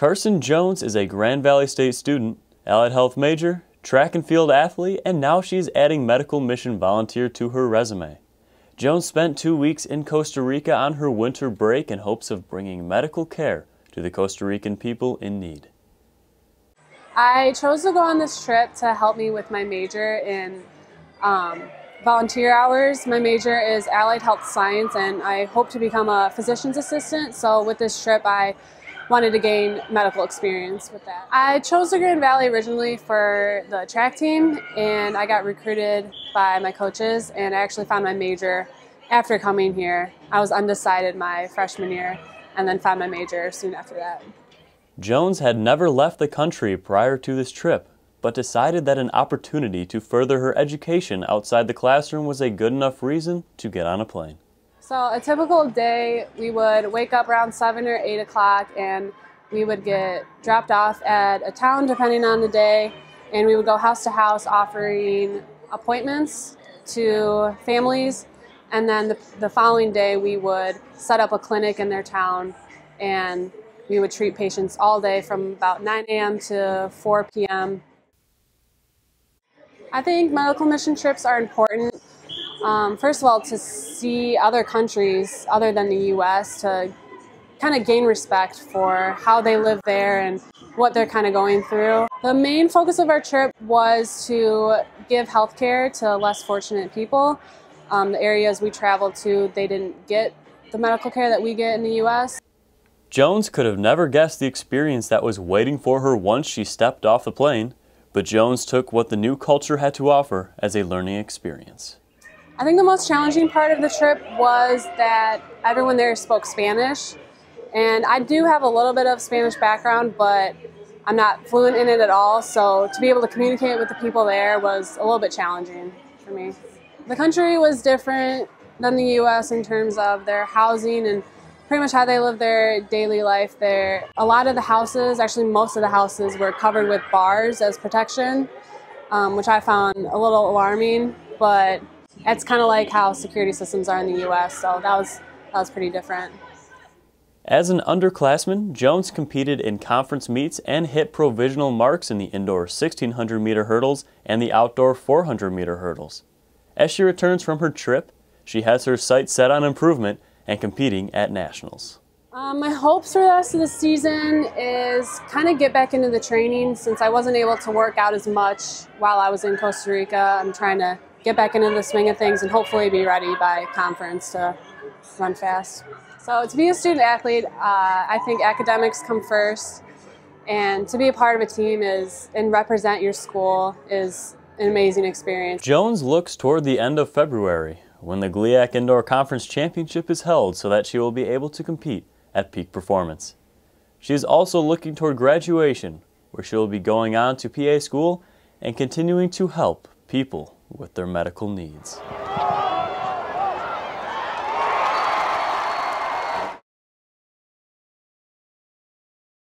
Carson Jones is a Grand Valley State student, allied health major, track and field athlete, and now she's adding medical mission volunteer to her resume. Jones spent 2 weeks in Costa Rica on her winter break in hopes of bringing medical care to the Costa Rican people in need. I chose to go on this trip to help me with my major in volunteer hours. My major is allied health science, and I hope to become a physician's assistant. So with this trip, I wanted to gain medical experience with that. I chose the Grand Valley originally for the track team, and I got recruited by my coaches, and I actually found my major after coming here. I was undecided my freshman year and then found my major soon after that. Jones had never left the country prior to this trip, but decided that an opportunity to further her education outside the classroom was a good enough reason to get on a plane. So a typical day, we would wake up around 7 or 8 o'clock, and we would get dropped off at a town depending on the day, and we would go house to house offering appointments to families, and then the following day we would set up a clinic in their town, and we would treat patients all day from about 9 a.m. to 4 p.m. I think medical mission trips are important. First of all, to see other countries other than the U.S., to kind of gain respect for how they live there and what they're kind of going through. The main focus of our trip was to give health care to less fortunate people. The areas we traveled to, they didn't get the medical care that we get in the U.S. Jones could have never guessed the experience that was waiting for her once she stepped off the plane, but Jones took what the new culture had to offer as a learning experience. I think the most challenging part of the trip was that everyone there spoke Spanish, and I do have a little bit of Spanish background, but I'm not fluent in it at all, so to be able to communicate with the people there was a little bit challenging for me. The country was different than the U.S. in terms of their housing and pretty much how they live their daily life there. A lot of the houses, actually most of the houses, were covered with bars as protection, which I found a little alarming, but it's kind of like how security systems are in the U.S., so that was pretty different. As an underclassman, Jones competed in conference meets and hit provisional marks in the indoor 1,600-meter hurdles and the outdoor 400-meter hurdles. As she returns from her trip, she has her sights set on improvement and competing at nationals. My hopes for the rest of the season is kind of get back into the training. Since I wasn't able to work out as much while I was in Costa Rica, I'm trying to get back into the swing of things and hopefully be ready by conference to run fast. So to be a student athlete, I think academics come first, and to be a part of a team and represent your school is an amazing experience. Jones looks toward the end of February, when the GLIAC Indoor Conference Championship is held, so that she will be able to compete at peak performance. She is also looking toward graduation, where she will be going on to PA school and continuing to help people with their medical needs.